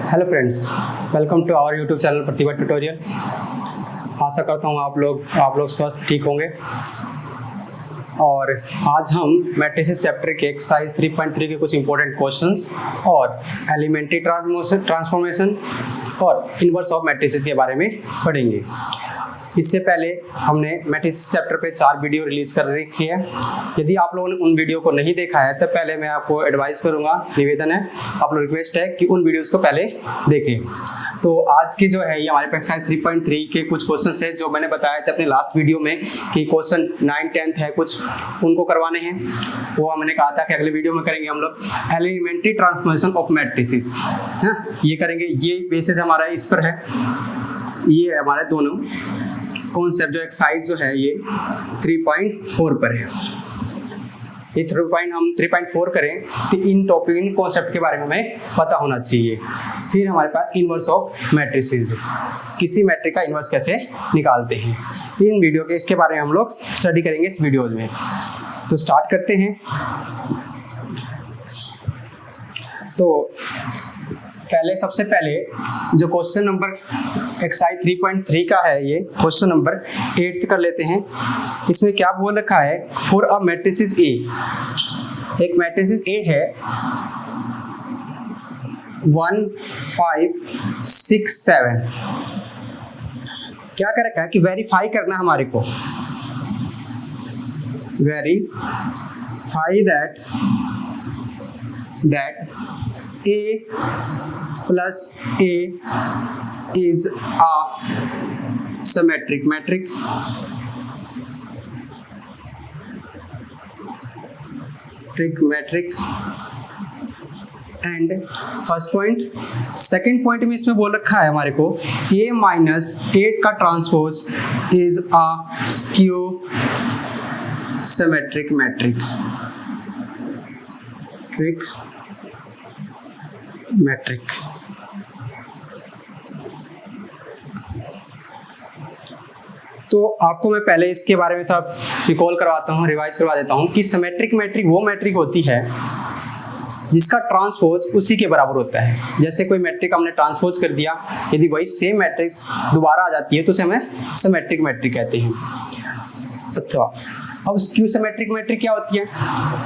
Hello friends, welcome to our YouTube channel Pratibha tutorial. आशा करता हूँ आप लोग स्वस्थ ठीक होंगे। और आज हम मैट्रिसेस चैप्टर के एक्सरसाइज 3.3 के कुछ इंपॉर्टेंट क्वेश्चंस और एलिमेंट्री ट्रांसफॉर्मेशन और इनवर्स ऑफ मैट्रिसेस के बारे में पढ़ेंगे। इससे पहले हमने मैट्रिसेस चैप्टर पे 4 वीडियो रिलीज कर रखी है। यदि आप लोगों ने उन वीडियो को नहीं देखा है तो पहले मैं आपको एडवाइस करूंगा, निवेदन है, आप लोग रिक्वेस्ट है कि उन वीडियोस को पहले देखें। तो आज की जो है ये हमारे पास एक्सरसाइज 3.3 के कुछ क्वेश्चन है जो मैंने बताया था अपने लास्ट वीडियो में कि क्वेश्चन 9, 10 है कुछ उनको करवाने हैं। वो हमने कहा था कि अगले वीडियो में करेंगे हम लोग एलिमेंट्री ट्रांसफॉर्मेशन ऑफ मैट्रिसेस। ये करेंगे, ये बेसिस हमारा इस पर है। ये है हमारे दोनों कॉन्सेप्ट जो एक्सरसाइज जो है ये 3.4 पर है। ये 3.4 करें तो इन कॉन्सेप्ट के बारे में हमें पता होना चाहिए। फिर हमारे पास इनवर्स ऑफ मैट्रिसेस, किसी मैट्रिक का इनवर्स कैसे निकालते हैं, इन वीडियो के इसके बारे में हम लोग स्टडी करेंगे इस वीडियो में। तो स्टार्ट करते हैं। तो सबसे पहले जो क्वेश्चन नंबर एक्सरसाइज 3.3 का है, ये क्वेश्चन नंबर 8 कर लेते हैं। इसमें क्या बोल रखा है, फॉर अ मैट्रिसेस ए, एक मैट्रिसेस ए है 1, 5, 6, 7। क्या कर रखा है कि वेरीफाई करना हमारे को, verify that A plus A is a symmetric metric. And first point. Second point में इसमें बोल रखा है हमारे को A माइनस 8 का transpose is a skew symmetric matric. तो आपको मैं पहले इसके बारे में थोड़ा रिकॉल करवाता हूँ, रिवाइज करवा देता हूँ कि सिमेट्रिक मैट्रिक वो मैट्रिक होती है जिसका ट्रांसपोज उसी के बराबर होता है। जैसे कोई मैट्रिक हमने ट्रांसपोज कर दिया, यदि वही सेम मैट्रिक्स दोबारा आ जाती है तो उसे हमें सिमेट्रिक मैट्रिक कहते हैं। अच्छा, अब स्क्यू सिमेट्रिक मैट्रिक क्या होती है?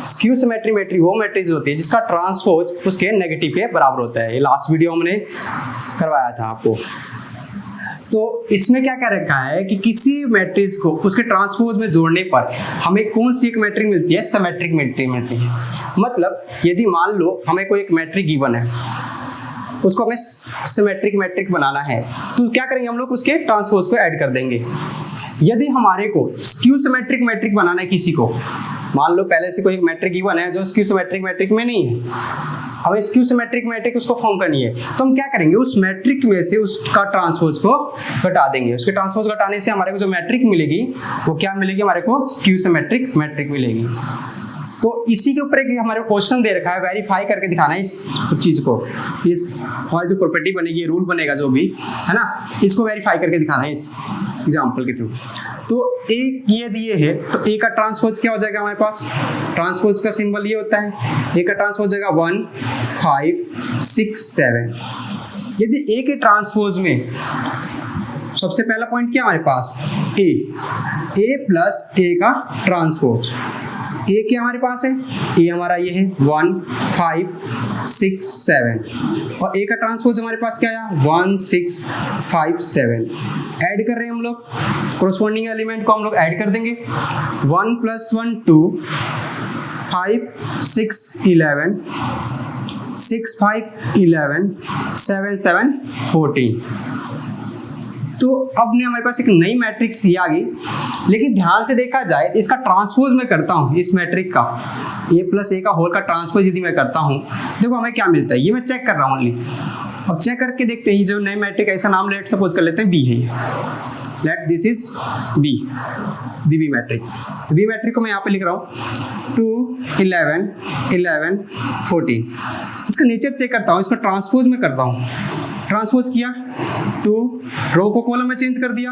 स्क्यू सिमेट्रिक मैट्रिक वो मैट्रिक्स होती है जिसका ट्रांसपोज उसके नेगेटिव के बराबर होता है। ये लास्ट वीडियो हमने करवाया था आपको। तो इसमें क्या कह रखा है कि किसी मैट्रिक्स को उसके ट्रांसपोज में जोड़ने पर हमें कौन सी एक मैट्रिक मिलती है? सिमेट्रिक मैट्रिक मिलती है। मतलब यदि मान लो हमें कोई एक मैट्रिक गिवन है, उसको हमें सिमेट्रिक मैट्रिक बनाना है, तो क्या करेंगे हम लोग? उसके ट्रांसपोज को ऐड कर देंगे। यदि हमारे को स्क्यू सिमेट्रिक मैट्रिक बनाना है किसी को, मान लो पहले से कोई एक मैट्रिक गिवन है जो स्क्यू सिमेट्रिक मैट्रिक में नहीं है, हमें स्क्यू सिमेट्रिक मैट्रिक उसको फॉर्म करनी है, तो हम क्या करेंगे? उस मैट्रिक में से उसका ट्रांसपोज को घटा देंगे। उसके ट्रांसपोज घटाने से हमारे को जो मैट्रिक मिलेगी वो क्या मिलेगी? हमारे को स्क्यू सिमेट्रिक मैट्रिक मिलेगी। तो इसी के ऊपर एक हमारे क्वेश्चन दे रखा है, वेरीफाई करके दिखाना है इस चीज को। इस हमारी जो प्रॉपर्टी बनेगी, रूल बनेगा जो भी है ना, इसको वेरीफाई करके दिखाना है इस एग्जांपल के थ्रू। तो एक ये दिए है तो ए का ट्रांसपोज क्या हो जाएगा हमारे पास? ट्रांसपोज का सिंबल ये होता है, ए का ट्रांसपोज हो जाएगा 1, 5, 6, 7। यदि ए के ट्रांसपोज में सबसे पहला पॉइंट क्या हमारे पास? ए प्लस ए का ट्रांसपोज। ए क्या हमारे पास है? ए हमारा ये है 1, 5, 6, 7 और ए का ट्रांसपोज हमारे पास क्या आया? 1, 6, 5, 7। ऐड कर रहे हैं हम लोग, कोरोस्पोंडिंग एलिमेंट को हम लोग ऐड कर देंगे। 1 + 1 2, 5, 6, 11, 6, 5, 11, 7, 7, 14। तो अब ने हमारे पास एक नई मैट्रिक्स ये आ गई। लेकिन ध्यान से देखा जाए, इसका ट्रांसपोज मैं करता हूँ इस मैट्रिक का, a + a का होल का ट्रांसपोज यदि मैं करता हूँ, देखो हमें क्या मिलता है, ये मैं चेक कर रहा हूँ ओनली। अब चेक करके देखते हैं, जो नई मैट्रिक है इसका नाम लेट सपोज कर लेते हैं b है। Let this is b, the B matrix. तो बी मैट्रिक को मैं यहाँ पे लिख रहा हूँ 2, 11, 11, 14। इसका नेचर चेक करता हूँ, इसका ट्रांसपोज में करता हूँ। ट्रांसपोज किया, 2 रो को कॉलम में चेंज कर दिया,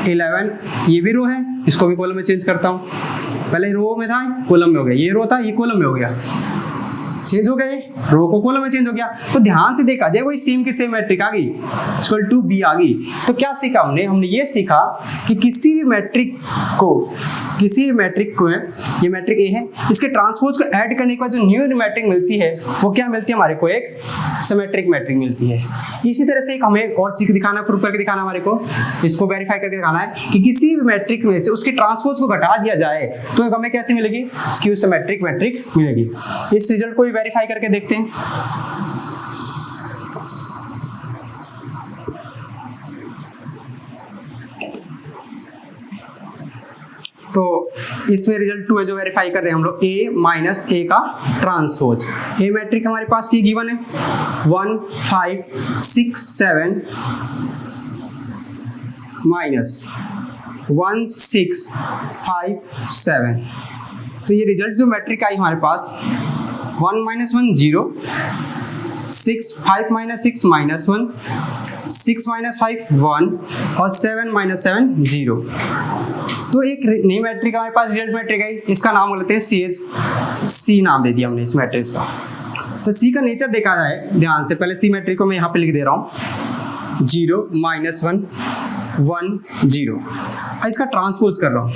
11 ये भी रो है, इसको भी कॉलम में चेंज करता हूँ। पहले रो में था, कॉलम में हो गया, ये रो था, ये कॉलम में हो गया। चेंज हो गए, रो को कॉलम में चेंज हो गया। तो ध्यान से देखा जाए वही सेम की सेम मैट्रिक आ गई, इक्वल टू बी आ गई। तो क्या सीखा हमने ये सीखा कि किसी भी मैट्रिक को ये मैट्रिक ए है, इसके ट्रांसपोज को ऐड करने के बाद जो न्यू मैट्रिक मिलती है वो क्या मिलती है हमारे को, एक सिमेट्रिक मैट्रिक मिलती है। इसी तरह से एक हमें और सीख दिखाना, प्रूफ करके दिखाना हमारे को, इसको वेरीफाई करके दिखाना है कि किसी भी मैट्रिक में से उसके ट्रांसपोज को घटा दिया जाए तो हमें कैसे मिलेगी, स्क्यू सिमेट्रिक मैट्रिक मिलेगी। इस रिजल्ट को भी वेरीफाई करके देखते हैं। तो इसमें रिजल्ट 2 है जो वेरीफाई कर रहे हैं हम लोग, A माइनस A का ट्रांसपोज। A मैट्रिक हमारे पास ये गिवन है 1 5 6 7 माइनस 1 6 5 7। तो ये रिजल्ट जो मैट्रिक आई हमारे पास 1 माइनस 1 0, 6 5 माइनस 6 माइनस 1, 6 माइनस 5 1 और 7 माइनस 7 0। तो एक नई मैट्रिक हमारे पास रिजल्ट मैट्रिक आई, इसका नाम लेते हैं सी नाम दे दिया हमने इस मैट्रिक्स का। तो सी का नेचर देखा जाए ध्यान से, पहले सी मैट्रिक को मैं यहाँ पे लिख दे रहा हूँ 0 माइनस 1 1 0। इसका ट्रांसपोज कर रहा हूँ,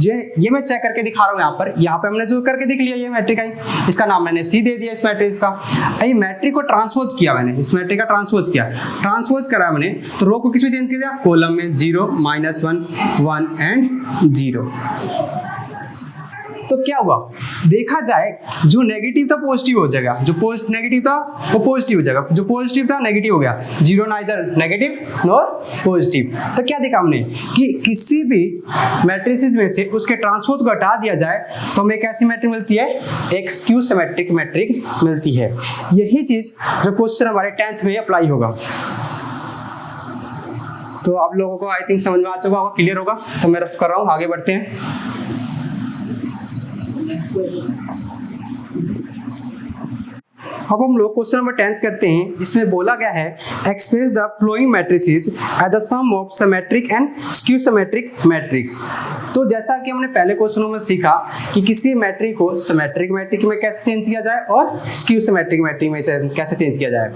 ये मैं चेक करके दिखा रहा हूँ यहाँ पे हमने जो करके दिख लिया ये मैट्रिक आई, इसका नाम मैंने सी दे दिया इस मैट्रिक्स का। ये मैट्रिक को ट्रांसपोज किया मैंने, इस मैट्रिक का ट्रांसपोज करा मैंने, तो रो को किस में चेंज किया, कॉलम में 0 माइनस 1 1 एंड 0। तो क्या हुआ, देखा जाए जो नेगेटिव था पॉजिटिव हो जाएगा, जो नेगेटिव था वो पॉजिटिव हो जाएगा, जो पॉजिटिव था नेगेटिव हो गया, 0 ना इधर नेगेटिव नॉर पॉजिटिव। तो क्या देखा हमने कि किसी भी मैट्रिसेस में से उसके ट्रांसपोज को हटा दिया जाए तो हमें कैसी मैट्रिक मिलती है, एक स्क्यू सिमेट्रिक मैट्रिक मिलती है। यही चीज जो क्वेश्चन हमारे 10th में अप्लाई होगा। तो आप लोगों को आई थिंक समझ में आ चुका होगा, क्लियर होगा। तो मैं रफ कर रहा हूँ, आगे बढ़ते हैं। अब हम लोग क्वेश्चन नंबर 10 करते हैं, जिसमें बोला गया है express the following matrices as the sum of symmetric and skew symmetric matrix. तो जैसा कि हमने पहले क्वेश्चनों में सीखा कि किसी मैट्रिक को सिमेट्रिक मैट्रिक में कैसे चेंज किया जाए और स्क्यू सिमेट्रिक मैट्रिक में कैसे चेंज किया जाए।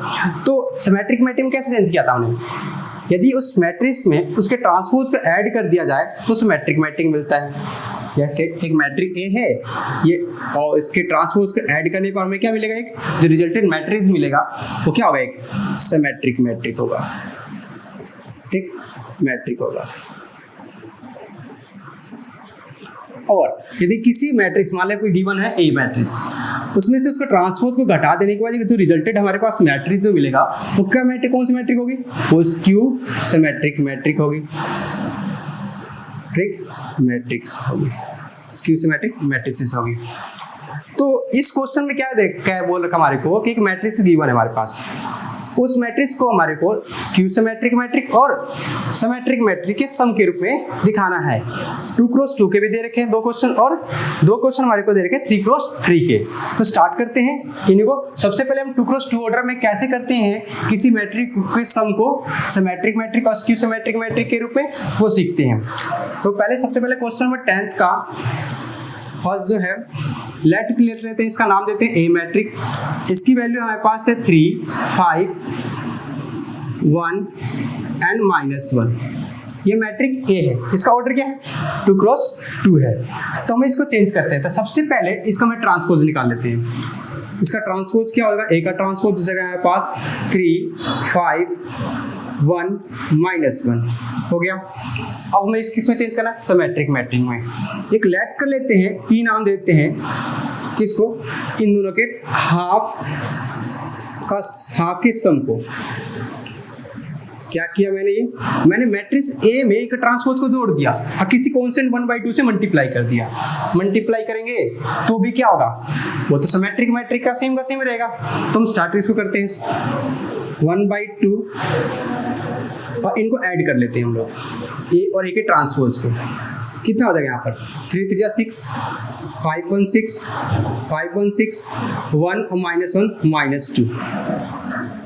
तो सिमेट्रिक मैट्रिक में कैसे चेंज किया था हमने, यदि उस मैट्रिक्स में उसके ट्रांसपोज को ऐड कर दिया जाए तो सिमेट्रिक मैट्रिक मिलता है। जैसे एक मैट्रिक ए है ये, और इसके ट्रांसपोज को ऐड करने पर हमें क्या मिलेगा, एक जो रिजल्टेंट मैट्रिक्स मिलेगा वो क्या होगा, एक सिमेट्रिक मैट्रिक होगा, ठीक मैट्रिक होगा। और यदि किसी मैट्रिक्स मान लें कोई गिवन है ए मैट्रिक्स, उसमें से उसका ट्रांसपोज को घटा देने के बाद जो रिजल्टेड हमारे पास मैट्रिक्स जो मिलेगा वो क्या मैट्रिक, कौन सी मैट्रिक होगी, वो स्क्यू सिमेट्रिक मैट्रिक होगी, ठीक मैट्रिक्स होगी, स्क्यू सिमेट्रिक मैट्रिसेस होगी। तो इस क्वेश्चन में क्या बोल रखा हमारे को कि एक मैट्रिक्स गिवन है हमारे पास, उस मैट्रिक्स को हमारे को स्क्यू सिमेट्रिक मैट्रिक और सिमेट्रिक मैट्रिक के सम के रूप में दिखाना है। 2x2 के भी दे रखे हैं 2 क्वेश्चन, और 2 क्वेश्चन हमारे को दे रखे हैं 3x3 के। तो स्टार्ट करते हैं इनको। सबसे पहले हम 2x2 ऑर्डर में कैसे करते हैं किसी मैट्रिक के सम को सिमेट्रिक मैट्रिक और स्क्यू सिमेट्रिक मैट्रिक के रूप में, वो सीखते हैं। तो सबसे पहले क्वेश्चन नंबर 10 का फर्स्ट जो है लेट क्लियर लेते हैं, इसका नाम देते हैं ए मैट्रिक। इसकी वैल्यू हमारे पास है 3 5 1 एंड -1। ये मैट्रिक ए है, इसका ऑर्डर क्या है 2x2 है। तो हम इसको चेंज करते हैं। तो सबसे पहले इसका मैं ट्रांसपोज निकाल लेते हैं। इसका ट्रांसपोज क्या होगा, ए का ट्रांसपोज हो जाएगा हमारे पास 3 5 1 -1 हो गया। अब हमें किस में चेंज करना है, सिमेट्रिक मैट्रिक में। एक लेट कर लेते हैं, पी नाम देते हैं किसको, इन दोनों के हाफ के सम को। क्या किया मैंने मैट्रिक्स ए में एक ट्रांसपोज को जोड़ दिया और किसी कांस्टेंट 1/2 से मल्टीप्लाई कर दिया। मल्टीप्लाई करेंगे तो भी क्या होगा, वो तो सिमेट्रिक मैट्रिक का सेम रहेगा। तो हम स्टार्ट इसको करते हैं 1/2 और इनको ऐड कर लेते हैं हम लोग, ए और ए के ट्रांसपोज को। कितना हो जाएगा यहाँ पर 3 3 6 5 1 6 5 1 6 1 और -1 -2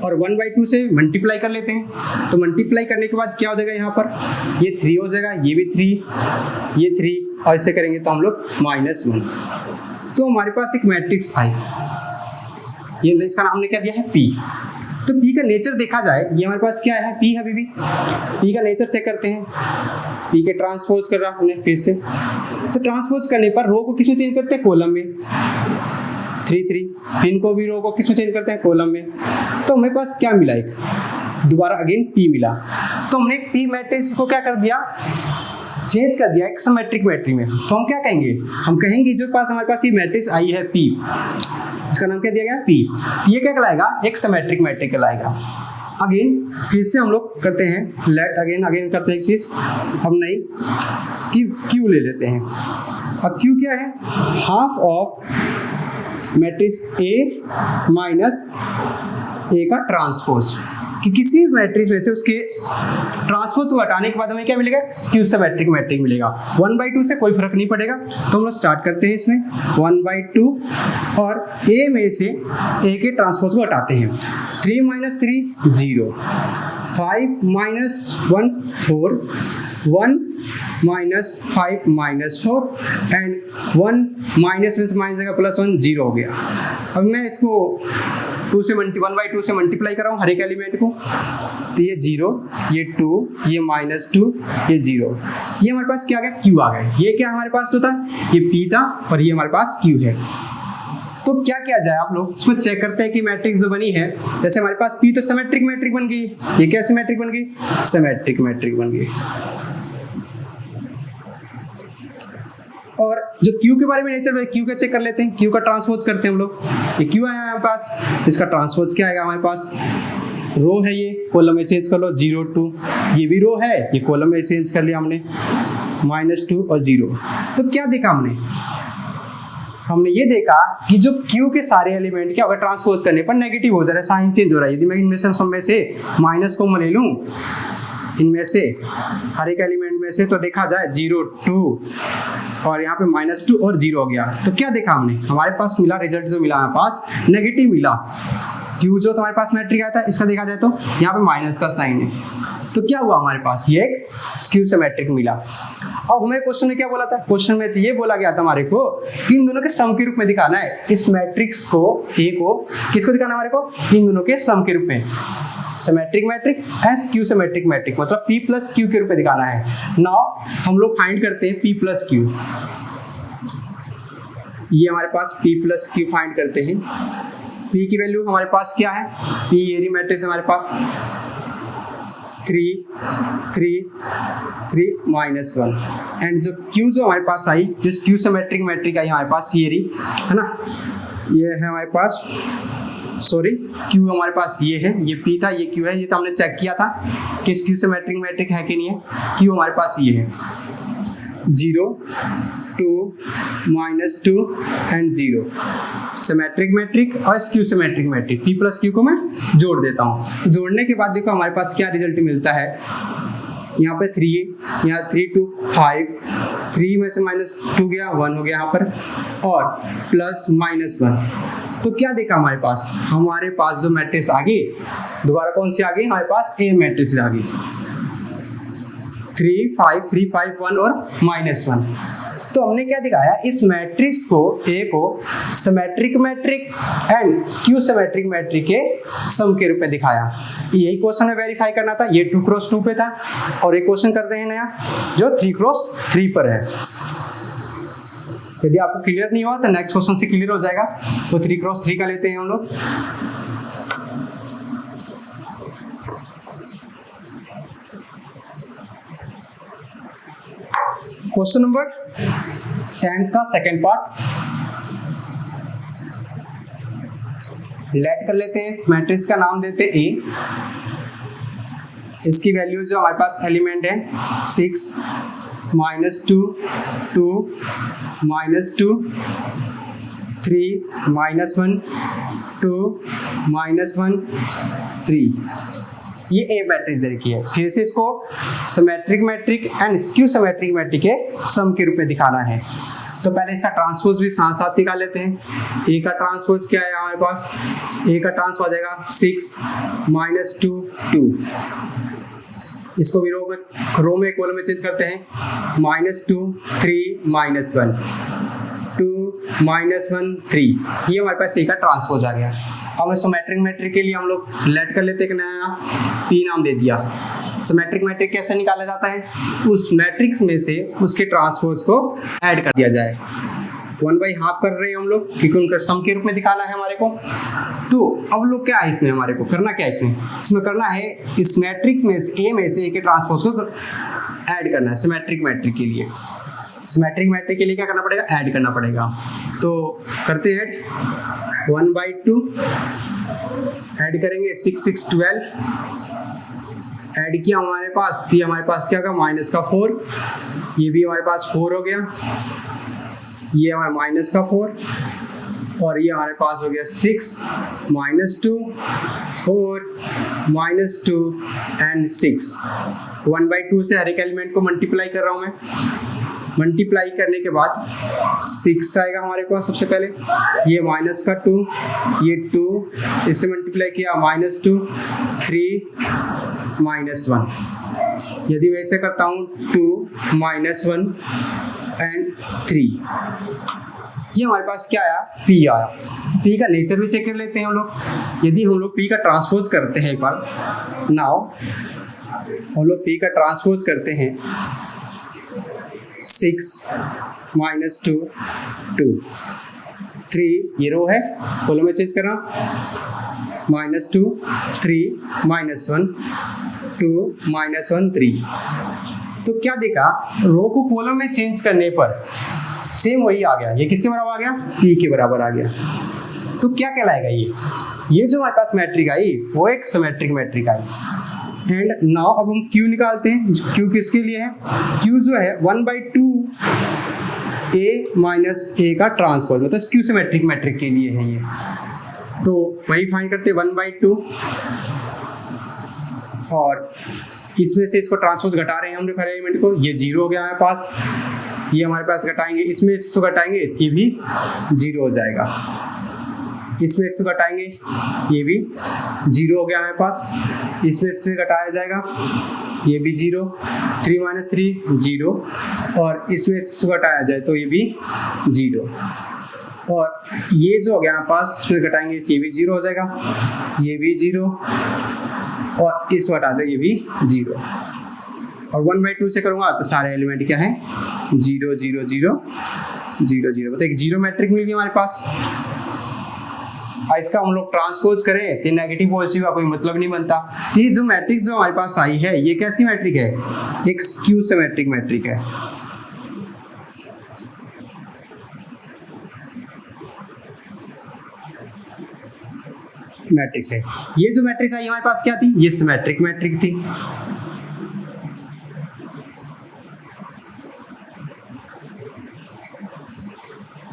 और 1/2 से मल्टीप्लाई कर लेते हैं। तो मल्टीप्लाई करने के बाद क्या हो जाएगा यहाँ पर, ये 3 हो जाएगा, ये भी 3, ये 3 और ऐसे करेंगे तो हम लोग -1। तो हमारे पास एक मैट्रिक्स आई। ये इसका नाम हमने क्या दिया है P। तो P का नेचर देखा जाए, ये हमारे पास क्या है P है अभी भी। P का नेचर चेक करते हैं, P के ट्रांसपोज कर रहा हमने फिर से, तो ट्रांसपोज करने पर रो को किसमें चेंज करते हैं, कॉलम में 3 3, इनको भी रो को किसमें चेंज करते हैं, कॉलम में। तो हमारे पास क्या मिला, एक दोबारा अगेन P मिला। तो हमने एक P मैट्रिक्स को क्या कर दिया, चेंज कर दिया एक सिमेट्रिक मैट्रिक्स में। तो हम क्या कहेंगे, हम कहेंगे जो पास हमारे पास ये मैट्रिक्स आई है P, इसका नाम क्या दिया गया P, ये क्या कहलाएगा, एक सिमेट्रिक मैट्रिक्स कहलाएगा। अगेन फिर से हम लोग करते हैं, लेट अगेन करते हैं एक चीज, हम नहीं कि Q ले लेते हैं। अब Q क्या है, half of matrix A minus A का ट्रांसपोज, कि किसी मैट्रिक्स में से उसके ट्रांसपोज को हटाने के बाद हमें क्या मिलेगा, स्क्यू सिमेट्रिक मैट्रिक्स मिलेगा। 1/2 से कोई फर्क नहीं पड़ेगा, तो हम लोग स्टार्ट करते हैं इसमें 1/2 और A में से A के ट्रांसपोज को हटाते हैं। 3 - 3 0, 5 - 1 4, 1 - 5 - 4 एंड 1 माइनस में से माइनस देगा +1 0 हो गया। अब मैं इसको 1/2 से मल्टीप्लाई कर रहा हूँ हर एक एलिमेंट को, तो ये 0, ये 2, ये -2, ये 0, ये हमारे पास क्या आ गया, Q आ गया। ये क्या हमारे पास होता है, ये P था और ये हमारे पास Q है। तो क्या किया जाए, आप लोग इसमें चेक करते हैं कि मैट्रिक्स जो बनी है, जैसे हमारे पास P तो सिमेट्रिक मैट्रिक बन गई, ये क्या सिमेट्रिक बन गई, सिमेट्रिक मैट्रिक बन गई। और जो Q के बारे में नेचर है, Q का चेक कर लेते हैं, Q का ट्रांसपोज करते हैं हम लोग। ये Q आया हमारे पास, तो इसका ट्रांसपोज क्या आएगा हमारे पास, रो है ये, कॉलम में चेंज कर लो 0 2, ये भी रो है, ये कॉलम में चेंज कर लिया हमने -2 और 0। तो क्या देखा हमने ये देखा कि जो Q के सारे एलिमेंट क्या होगा, ट्रांसपोज करने पर नेगेटिव हो जा रहा है, साइन चेंज हो रहा है। यदि मैं इनमें से सब में से माइनस को ले लूँ, इनमें से हर एक एलिमेंट में से, तो देखा जाए 0 2 और यहाँ पे -2 और 0 हो गया। तो क्या देखा हमने, हमारे पास मिला रिजल्ट जो मिला हमारे पास नेगेटिव मिला। Q जो हमारे पास मैट्रिक आया था, इसका देखा जाए तो यहाँ पे माइनस का साइन है, तो क्या हुआ हमारे पास, ये एक स्क्यू सिमेट्रिक मिला। अब हमें क्वेश्चन में क्या बोला था, क्वेश्चन में तो ये बोला गया था हमारे को कि इन दोनों के सम के रूप में दिखाना है, इस मैट्रिक्स को A को किसको दिखाना है हमारे को, इन दोनों के सम के रूप में, symmetric matric and skew symmetric matric, मतलब P + Q के रूप में दिखाना है। नाउ हम लोग फाइंड करते हैं P + Q। ये हमारे पास P + Q फाइंड करते हैं। P की वैल्यू हमारे पास क्या है, P ये मैट्रिक्स हमारे पास 3 3 3 -1 एंड जो Q जो हमारे पास आई, जिस Q सिमेट्रिक मैट्रिक आई हमारे पास ये रही है ना, ये है हमारे पास, सॉरी Q हमारे पास ये है, ये P था, ये Q है। ये तो हमने चेक किया था कि Q सिमेट्रिक मैट्रिक है कि नहीं है। Q हमारे पास ये है 0 2 -2 एंड 0, सिमेट्रिक मैट्रिक और skew symmetric matric. P + Q को मैं जोड़ देता हूँ, जोड़ने के बाद देखो हमारे पास क्या रिजल्ट मिलता है, यहाँ पे 3, यहाँ 3 2 5, 3 में से -2 गया, 1 हो गया यहाँ पर, और +-1। तो क्या देखा हमारे पास जो मैट्रिक्स आ गई, दोबारा कौन सी आ गई हमारे पास, A मैट्रिक्स आ गई, 3 5 3 5 1 और -1। तो हमने क्या दिखाया, इस मैट्रिक्स को A को symmetric matric and skew symmetric matric के सम के रूप में दिखाया। यही क्वेश्चन में वेरीफाई करना था, ये 2 × 2 पे था, और एक क्वेश्चन करते हैं नया जो 3 × 3 पर है। यदि आपको क्लियर नहीं हुआ तो नेक्स्ट क्वेश्चन से क्लियर हो जाएगा। तो 3 × 3 का लेते हैं हम लोग। क्वेश्चन नंबर 10 का सेकंड पार्ट, लेट कर लेते हैं। इस मैट्रिक्स का नाम देते A, इसकी वैल्यू जो हमारे पास एलिमेंट है 6 -2 2 -2 3 -1 2 -1 3, ये A मैट्रिक्स दे रखी है। फिर से इसको symmetric matric and skew symmetric matric के सम के रूप में दिखाना है। तो पहले इसका ट्रांसपोज भी साथ साथ निकाल लेते हैं। A का ट्रांसपोज क्या है हमारे पास, A का ट्रांसपोज आ जाएगा 6 -2 2, इसको भी रो में कॉलम में चेंज करते हैं, -2 3 -1 2 -1 3, ये हमारे पास A का ट्रांसपोज आ गया। अब सिमेट्रिक मैट्रिक के लिए हम लोग लेट कर लेते हैं एक नया पी नाम दे दिया। सिमेट्रिक मैट्रिक कैसे निकाला जाता है, उस मैट्रिक्स में से उसके ट्रांसपोज को ऐड कर दिया जाए। 1/2 कर रहे हैं हम लोग क्योंकि उनका सम के रूप में दिखाना है हमारे को। तो अब लोग क्या है इसमें हमारे को करना क्या है, इसमें करना है इस मैट्रिक्स में से ए के ट्रांसपोज को ऐड करना है सिमेट्रिक मैट्रिक के लिए। सिमेट्रिक मैट्रिक के लिए क्या करना पड़ेगा, ऐड करना पड़ेगा। तो करते हैं 1/2 ऐड करेंगे 6 6 12 ऐड किया हमारे पास, तो हमारे पास क्या होगा माइनस का 4, ये भी हमारे पास 4 हो गया, ये हमारा माइनस का 4 और ये हमारे पास हो गया 6 -2 4 -2 एंड 6। 1/2 से हर एक एलिमेंट को मल्टीप्लाई कर रहा हूँ मैं। मल्टीप्लाई करने के बाद 6 आएगा हमारे पास सबसे पहले, ये माइनस का 2, ये 2, इससे मल्टीप्लाई किया -2 3 -1। यदि वैसे करता हूँ 2 -1 एंड 3, ये हमारे पास क्या आया, P आया। P का नेचर भी चेक कर लेते हैं हम लोग। यदि हम लोग P का ट्रांसपोज करते हैं एक बार, नाउ हम लोग P का ट्रांसपोज करते हैं 6 -2 2 3, ये रो है, कॉलम में चेंज कर रहा हूँ, -2 3 -1 2 -1 3। तो क्या देखा, रो को कॉलम में चेंज करने पर सेम वही आ गया। ये किसके बराबर आ गया, P के बराबर आ गया। तो क्या कहलाएगा ये जो हमारे पास मैट्रिक आई वो एक symmetric matric I. And now अब हम Q निकालते हैं। Q किसके लिए है, Q जो है 1/2 A - A का ट्रांसपोज, मतलब स्क्यू सिमेट्रिक मैट्रिक के लिए है ये। तो वही फाइंड करते 1/2 और इसमें से इसको ट्रांसपोज घटा रहे हैं हम लोग हर एलिमेंट को, ये 0 हो गया हमारे पास, ये हमारे पास घटाएंगे, इसमें इसको घटाएंगे ये भी 0 हो जाएगा, इसमें इससे घटाएंगे ये भी 0 हो गया हमारे पास, इसमें इससे घटाया जाएगा ये भी 0, 3 - 3 0 और इसमें इससे घटाया जाए तो ये भी 0 और ये जो हो गया हमारे पास इसमें घटाएंगे ये भी 0 हो जाएगा, ये भी 0 और इस घटा दे ये भी 0 और 1/2 से करूँगा तो सारे एलिमेंट क्या है 0 0 0 0 0, तो एक 0 मैट्रिक मिल गई हमारे पास। इसका हम लोग ट्रांसपोज करें तो नेगेटिव पॉजिटिव का कोई मतलब नहीं बनता। तो ये जो मैट्रिक्स जो हमारे पास आई है ये कैसी मैट्रिक है, एक स्क्यू सिमेट्रिक मैट्रिक है। मैट्रिक्स है ये जो मैट्रिक्स आई हमारे पास क्या थी, ये सिमेट्रिक मैट्रिक थी।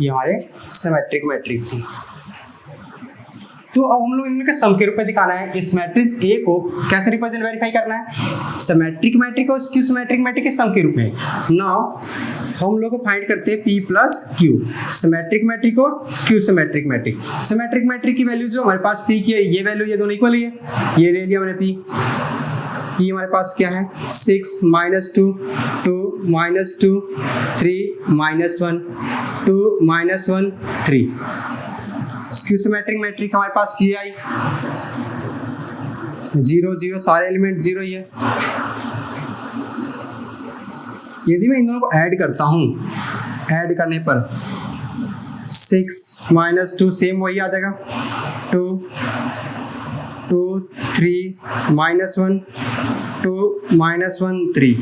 ये हमारे सिमेट्रिक मैट्रिक थी। तो अब हम लोग इनमें के सम के रूप में दिखाना है। इस मैट्रिक्स ए को कैसे रिप्रेजेंट वेरीफाई करना है, सिमेट्रिक मैट्रिक और स्क्यू सिमेट्रिक मैट्रिक के सम के रूप में। नाउ हम लोग को फाइंड करते हैं P + Q, सिमेट्रिक मैट्रिक और skew symmetric matric. Symmetric matric की वैल्यू जो हमारे पास P की है, ये वैल्यू ये दोनों इक्वल ही है, ये ले लिया मैंने P हमारे पास क्या है 6 -2 2 -2 3 -1 2 -1 3। स्क्यू सिमेट्रिक मैट्रिक हमारे पास C आई 0 0, सारे एलिमेंट 0 ही है। यदि मैं इन दोनों को ऐड करता हूँ, ऐड करने पर 6 -2 सेम वही आ जाएगा, 2 2 3 -1 2 -1 3।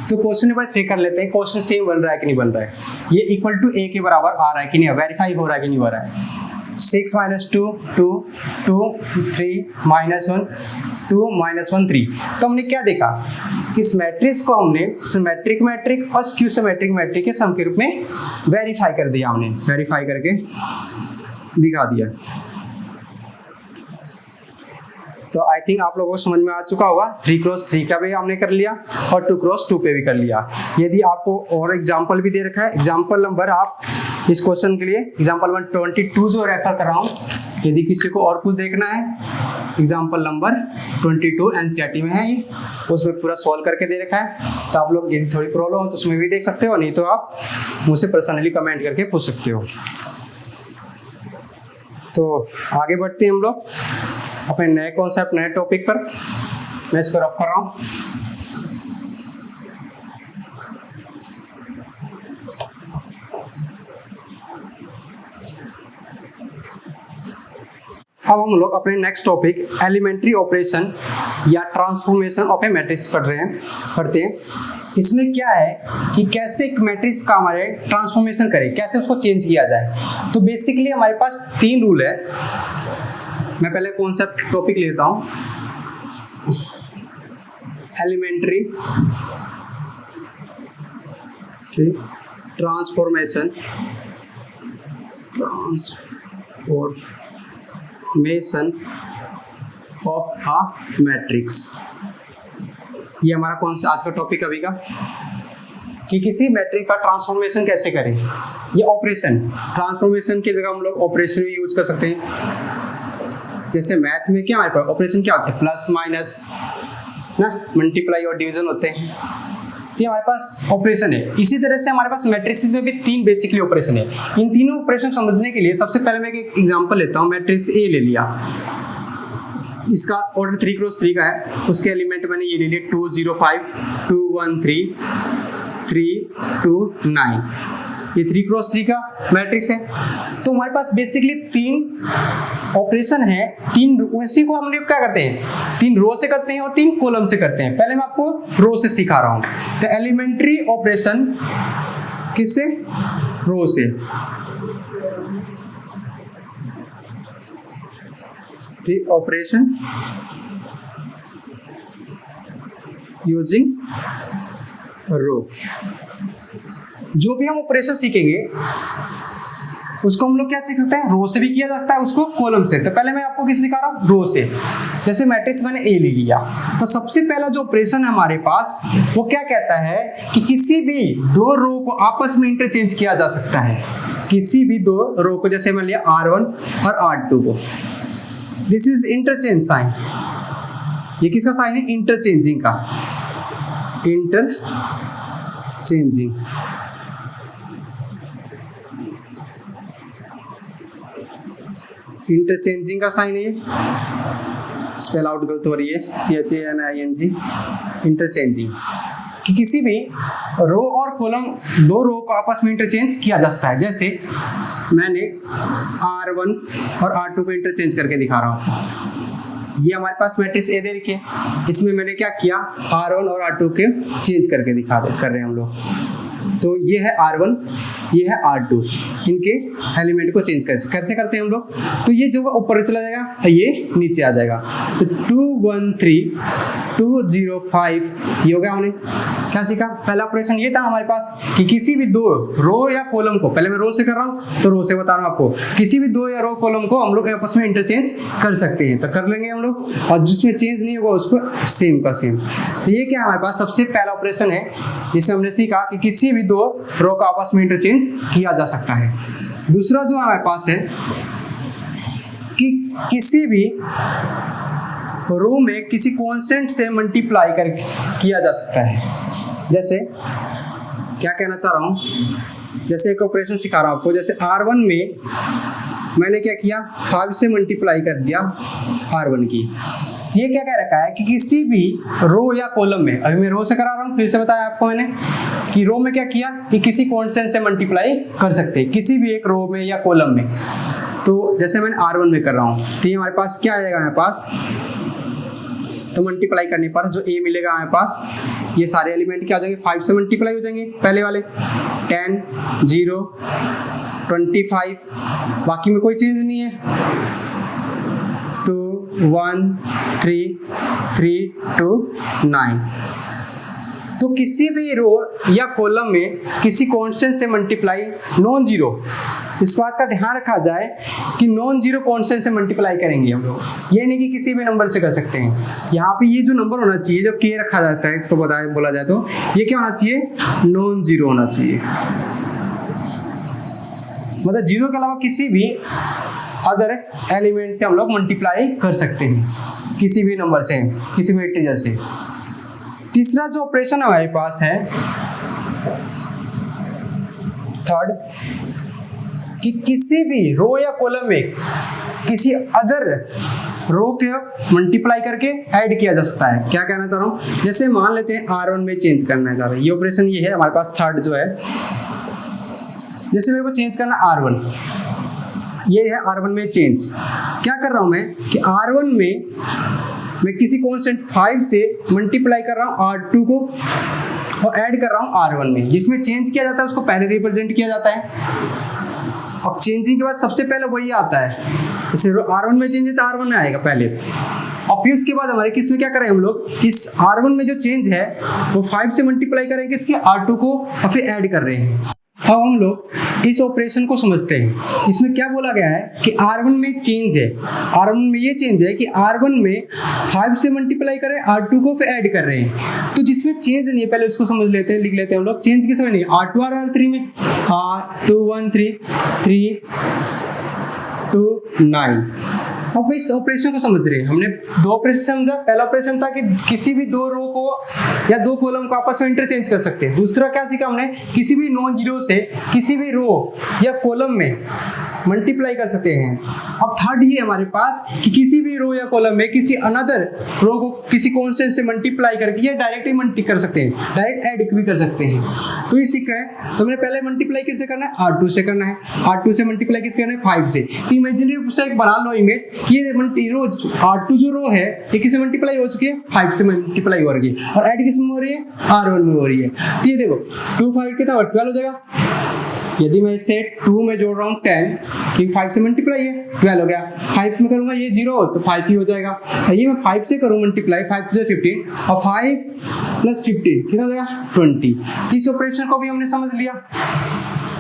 तो क्वेश्चन पर चेक कर लेते हैं क्वेश्चन सेम बन रहा है कि नहीं बन रहा है, ये इक्वल टू A के बराबर आ रहा है कि नहीं, वेरीफाई हो रहा है कि नहीं हो रहा है। 6 -2 2 2 3 -1 2 -1 3। तो हमने क्या देखा कि इस मैट्रिक्स को हमने सिमेट्रिक मैट्रिक और स्क्यू सिमेट्रिक मैट्रिक के सम के रूप में वेरीफाई कर दिया, हमने वेरीफाई करके दिखा दिया। तो आई थिंक आप लोगों को समझ में आ चुका होगा। 3x3 का भी हमने कर लिया और 2x2 पे भी कर लिया। यदि आपको और एग्जाम्पल भी दे रखा है, एग्जाम्पल नंबर आप इस क्वेश्चन के लिए एग्जाम्पल 122 जो रेफर कर रहा हूँ, यदि किसी को और कुछ देखना है एग्जाम्पल नंबर 22 NCERT में है, ये उसमें पूरा सॉल्व करके दे रखा है। तो आप लोग यदि थोड़ी प्रॉब्लम हो तो उसमें भी देख सकते हो, नहीं तो आप मुझसे पर्सनली कमेंट करके पूछ सकते हो। तो आगे बढ़ते हैं हम लोग अपने नए कॉन्सेप्ट, नए टॉपिक पर। मैं इसको रफ कर रहा हूँ। अब हम लोग अपने नेक्स्ट टॉपिक एलिमेंट्री ऑपरेशन या ट्रांसफॉर्मेशन ऑफ ए मैट्रिक्स पढ़ते हैं। इसमें क्या है कि कैसे एक मैट्रिक्स का हमारे ट्रांसफॉर्मेशन करें, कैसे उसको चेंज किया जाए। तो बेसिकली हमारे पास 3 रूल है। मैं पहले कॉन्सेप्ट टॉपिक लेता हूँ, elementary transformation of a matrix. ये हमारा कौन सा आज का टॉपिक अभी का, कि किसी मैट्रिक्स का ट्रांसफॉर्मेशन कैसे करें। ये ऑपरेशन, ट्रांसफॉर्मेशन की जगह हम लोग ऑपरेशन भी यूज कर सकते हैं। जैसे मैथ में क्या हमारे पास ऑपरेशन क्या होते हैं, प्लस माइनस ना, मल्टीप्लाई और डिवीजन होते हैं। ये हमारे पास ऑपरेशन है। इसी तरह से हमारे पास मैट्रिसेस में भी 3 बेसिकली ऑपरेशन है। इन तीनों ऑपरेशन समझने के लिए सबसे पहले मैं एक एग्जांपल लेता हूँ। मैट्रिक्स ए ले लिया, जिसका ऑर्डर 3 क्रॉस 3 का है। उसके एलिमेंट मैंने ये ले लिए 2 0 5 2 1 3 3 2 9। ये 3 क्रॉस 3 का मैट्रिक्स है। तो हमारे पास बेसिकली 3 ऑपरेशन है। 3 उसी को हम लोग क्या करते हैं, 3 रो से करते हैं और 3 कॉलम से करते हैं। पहले मैं आपको रो से सिखा रहा हूँ। तो एलिमेंट्री ऑपरेशन किससे, रो से। ऑपरेशन यूजिंग रो। जो भी हम ऑपरेशन सीखेंगे उसको हम लोग क्या सीख सकते हैं, रो से भी किया जाता है, उसको कॉलम से। तो पहले मैं आपको किसी सिखा रहा हूँ, रो से। जैसे मैट्रिक्स मैंने ए ले लिया, तो सबसे पहला जो ऑपरेशन है हमारे पास वो क्या कहता है कि किसी भी 2 रो को आपस में इंटरचेंज किया जा सकता है। किसी भी 2 रो को, जैसे मैंने लिया R1 और R2 को, दिस इज इंटरचेंज साइन। ये किसका साइन है, इंटरचेंजिंग का, इंटरचेंजिंग। इंटरचेंजिंग का साइन है ये, स्पेल आउट गलत हो रही है, CHANING, इंटरचेंजिंग। कि किसी भी रो और कॉलम, 2 रो को आपस में इंटरचेंज किया जा सकता है। जैसे मैंने R1 और R2 को इंटरचेंज करके दिखा रहा हूँ। ये हमारे पास मैट्रिक्स ए दे रखी है, इसमें मैंने क्या किया, R1 और R2 के चेंज करके कर रहे हैं हम लोग। तो ये है R1, ये है R2, इनके एलिमेंट को चेंज कैसे करते हैं हम लोग। तो ये जो ऊपर चला जाएगा, ये नीचे आ जाएगा। तो 2 1 3 2 0 5 ये हो गया। हमने क्या सीखा, पहला ऑपरेशन ये था हमारे पास कि किसी भी 2 रो या कॉलम को, पहले मैं रो से कर रहा हूँ तो रो से बता रहा हूँ आपको, किसी भी 2 या रो कॉलम को हम लोग आपस में इंटरचेंज कर सकते हैं। तो कर लेंगे हम लोग, और जिसमें चेंज नहीं होगा उसको सेम का सेम। तो ये क्या हमारे पास सबसे पहला ऑपरेशन है जिसमें हमने सीखा कि किसी भी 2 रो का आपस में इंटरचेंज किया जा सकता है। दूसरा जो हमारे पास है कि किसी भी रो में किसी कांस्टेंट से मल्टीप्लाई कर किया जा सकता है। जैसे क्या कहना चाह रहा हूँ, जैसे एक ऑपरेशन सिखा रहा हूँ आपको। जैसे R1 में मैंने क्या किया, 5 से मल्टीप्लाई कर दिया R1 की। ये क्या कह रखा है कि किसी भी रो या कॉलम में, अभी मैं रो से करा रहा हूँ, फिर से बताया आपको मैंने कि रो में क्या किया कि किसी कांस्टेंट से मल्टीप्लाई कर सकते हैं किसी भी एक रो में या कॉलम में। तो जैसे मैंने R1 में कर रहा हूँ, तो ये हमारे पास क्या आ जाएगा, हमारे पास तो मल्टीप्लाई करने पर जो A मिलेगा हमारे पास, ये सारे एलिमेंट क्या हो जाएंगे, 5 से मल्टीप्लाई हो जाएंगे। पहले वाले 10 0 25, बाकी में कोई चीज नहीं है, 2 1 3 3 2 9। तो किसी भी रो या कॉलम में किसी कांस्टेंट से मल्टीप्लाई नॉन जीरो, इस बात का ध्यान रखा जाए कि नॉन जीरो कांस्टेंट से मल्टीप्लाई करेंगे हम लोग, ये नहीं कि किसी भी नंबर से कर सकते हैं। यहाँ पे ये जो नंबर होना चाहिए, जो के रखा जाता है, इसको बोला जाए तो ये क्या होना चाहिए, नॉन जीरो होना चाहिए। मतलब जीरो के अलावा किसी भी अदर एलिमेंट से हम लोग मल्टीप्लाई कर सकते हैं, किसी भी नंबर से, किसी भी इंटीजर से। तीसरा जो ऑपरेशन हमारे पास है, थर्ड कि किसी भी रो या कॉलम में किसी अदर रो के मल्टीप्लाई करके ऐड किया जा सकता है। क्या कहना चाह रहा हूँ, जैसे मान लेते हैं R1 में चेंज करना चाह रहे हैं, ये ऑपरेशन ये है हमारे पास थर्ड जो है, जैसे मेरे को चेंज करना R1, ये है R1 में चेंज। क्या कर रहा हूँ मैं कि R1 में मैं किसी कांस्टेंट 5 से मल्टीप्लाई कर रहा हूँ R2 को और ऐड कर रहा हूँ R1 में, जिसमें चेंज किया जाता है उसको पहले रिप्रेजेंट किया जाता है। अब चेंजिंग के बाद सबसे पहले वही आता है, जैसे R1 में चेंज है तो R1 में आएगा पहले। और फिर उसके बाद हमारे किस में क्या करें हम लोग, इस R1 में जो चेंज है वो 5 से मल्टीप्लाई करेंगे इसके R2 को और फिर ऐड कर रहे हैं। अब हम लोग इस ऑपरेशन को समझते हैं। इसमें क्या बोला गया है कि R1 में चेंज है, R1 में ये चेंज है कि R1 में 5 से मल्टीप्लाई कर रहे हैं, R2 को फिर ऐड कर रहे हैं। तो जिसमें चेंज नहीं है पहले उसको समझ लेते हैं, लिख लेते हैं हम लोग। चेंज किस में नहीं, R2 और R3 में, R2 1 3 3 2 9। अब इस ऑपरेशन को समझ रहे हैं, हमने दो ऑपरेशन समझा। पहला ऑपरेशन था कि किसी भी दो रो को या दो कॉलम को आपस में इंटरचेंज कर सकते हैं। दूसरा क्या सीखा हमने, किसी भी नॉन जीरो से किसी भी रो या कॉलम में मल्टीप्लाई कर सकते हैं। अब थर्ड ये हमारे पास कि किसी भी रो या कॉलम में किसी अनदर रो को किसी कांस्टेंट से मल्टीप्लाई करके ये डायरेक्टली मल्टी कर सकते हैं, डायरेक्ट ऐड भी कर सकते हैं। तो ये सीखा है। तो हमने पहले मल्टीप्लाई किससे करना है, R2 से करना है। R2 से मल्टीप्लाई किससे करना है, 5 से। तो इमेजिनरी पूछता है, एक बना लो इमेज कि ये रो R2 जो रो है ये किससे मल्टीप्लाई हो चुकी है, 5 से मल्टीप्लाई हो रही है। और ऐड किस में हो रही है, R1 में हो रही है। तो ये देखो 2 5 कितना 12 हो जाएगा। यदि मैं इसे 2 में जोड़ रहा हूँ 10, क्योंकि 5 से मल्टीप्लाई है, 12 हो गया। 5 में करूँगा ये 0 तो 5 ही हो जाएगा। ये मैं 5 से करूँ मल्टीप्लाई, 5 से 15 और 5 प्लस 15 कितना हो जाएगा, 20। इस ऑपरेशन को भी हमने समझ लिया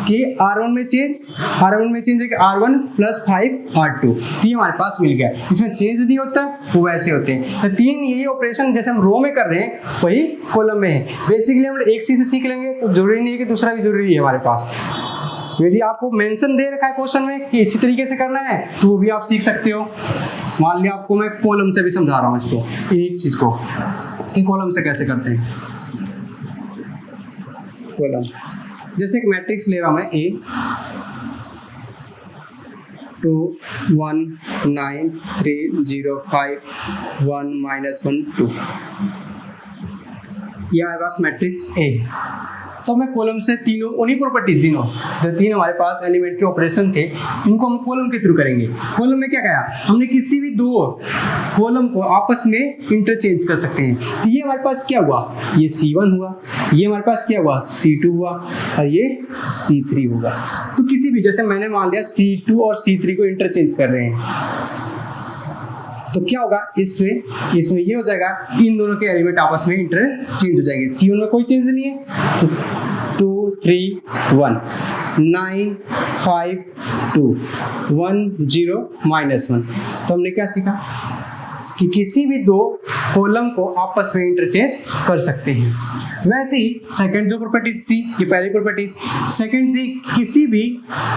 कि R1 में चेंज है कि R1 प्लस 5 R2, ये हमारे पास मिल गया। इसमें चेंज नहीं होता, वो वैसे होते हैं। तो 3 यही ऑपरेशन जैसे हम रो में कर रहे हैं वही कॉलम में है। बेसिकली हम एक चीज से सीख लेंगे तो जरूरी नहीं है कि दूसरा भी जरूरी है हमारे पास। यदि आपको मेंशन दे रखा है क्वेश्चन में कि इसी तरीके से करना है तो वो भी आप सीख सकते हो। मान लिया आपको मैं कॉलम से भी समझा रहा हूँ इसको, एक चीज को कि कॉलम से कैसे करते हैं। कॉलम जैसे एक मैट्रिक्स ले रहा हूं मैं, A 2 1 9 3 0 5 1 -1 2, ये हमारे पास मैट्रिक्स A। तो मैं कॉलम से तीनों उन्हीं प्रॉपर्टी, तीनों जो 3 हमारे पास एलिमेंट्री ऑपरेशन थे इनको हम कॉलम के थ्रू करेंगे। कॉलम में क्या कहा, हमने किसी भी दो कॉलम को आपस में इंटरचेंज कर सकते हैं। तो ये हमारे पास क्या हुआ, ये C1 हुआ, ये हमारे पास क्या हुआ, C2 हुआ और ये C3 होगा। तो किसी भी, जैसे मैंने मान लिया C2 और C3 को इंटरचेंज कर रहे हैं तो क्या होगा, इसमें ये हो जाएगा, इन दोनों के एलिमेंट आपस में इंटरचेंज हो जाएंगे। C1 में कोई चेंज नहीं है तो 2 3 1 9 5 2 1 0 -1। तो हमने क्या सीखा कि किसी भी दो कॉलम को आपस में इंटरचेंज कर सकते हैं। वैसे ही सेकंड जो प्रॉपर्टी थी, ये पहली प्रॉपर्टी। सेकंड थी किसी भी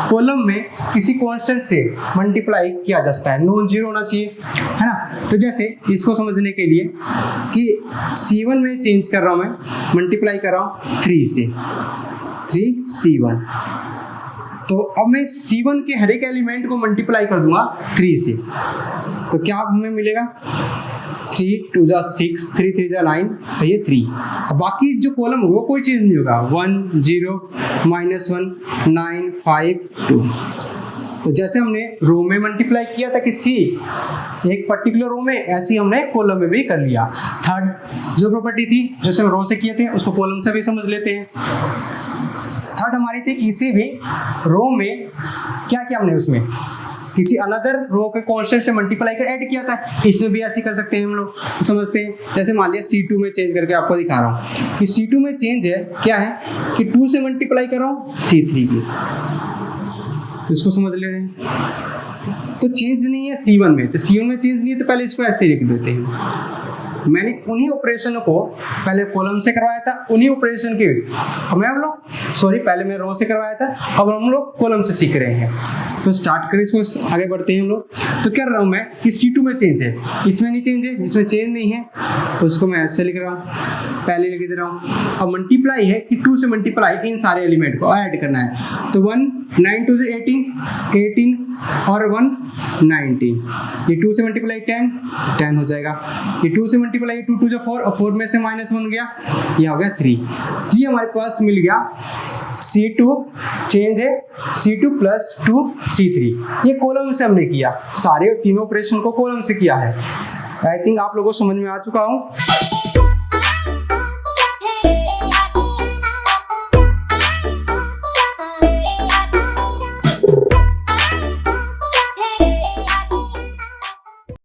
कॉलम में किसी कांस्टेंट से मल्टीप्लाई किया जा सकता है, नॉन जीरो होना चाहिए, है ना। तो जैसे इसको समझने के लिए कि C1 में चेंज कर रहा हूँ मैं, मल्टीप्लाई कर रहा हूँ 3 से, 3 C1। तो अब मैं C1 के हर एक एलिमेंट को मल्टीप्लाई कर दूंगा 3 से, तो क्या हमें मिलेगा, 3 2 6 3 3 9 और ये 3। अब बाकी जो कॉलम होगा कोई चीज़ नहीं होगा, 1 0 -1 9 5 2। तो जैसे हमने रो में मल्टीप्लाई किया था कि C एक पर्टिकुलर रो में, ऐसे ही हमने कॉलम में भी कर लिया। थर्ड जो प्रॉपर्टी थी जैसे हम रो से किए थे उसको कॉलम से भी समझ लेते हैं। थर्ड हमारी थी किसी भी रो में क्या किया हमने, उसमें किसी अनदर रो के कांस्टेंट से मल्टीप्लाई कर ऐड किया था। इसमें भी ऐसे कर सकते हैं हम लोग, समझते हैं। जैसे मान लिया C2 में चेंज करके आपको दिखा रहा हूँ कि C2 में चेंज है क्या है कि 2 से मल्टीप्लाई कर रहा हूँ C3 की, तो इसको समझ लेते हैं। तो चेंज नहीं है C1 में, तो C1 में चेंज नहीं है तो पहले इसको ऐसे लिख देते हैं। मैंने उन्हीं ऑपरेशन को पहले कॉलम से करवाया था, उन्हीं ऑपरेशन के पहले मैं रो से करवाया था, अब हम लोग कॉलम से सीख रहे हैं। तो स्टार्ट करें, इसको आगे बढ़ते हैं हम लोग। तो क्या कर रहा हूँ मैं कि C2 में चेंज है, इसमें नहीं चेंज है, इसमें चेंज नहीं है तो उसको मैं ऐसे लिख रहा हूँ, पहले लिख दे रहा हूँ। अब मल्टीप्लाई है कि 2 से मल्टीप्लाई इन सारे एलिमेंट को ऐड करना है, तो 1 9 टू 18, 18 और 1 19, ये 2 से मल्टीप्लाई 10, 10 हो जाएगा। ये 2 से मल्टीप्लाई 2 जो 4, और 4 में से -1 गया, ये हो गया 3। तो ये हमारे पास मिल गया C2, चेंज है C2 प्लस 2 C3। ये कॉलम से हमने किया, सारे तीनों ऑपरेशन को कॉलम से किया है। आई थिंक आप लोगों को समझ में आ चुका हूँ।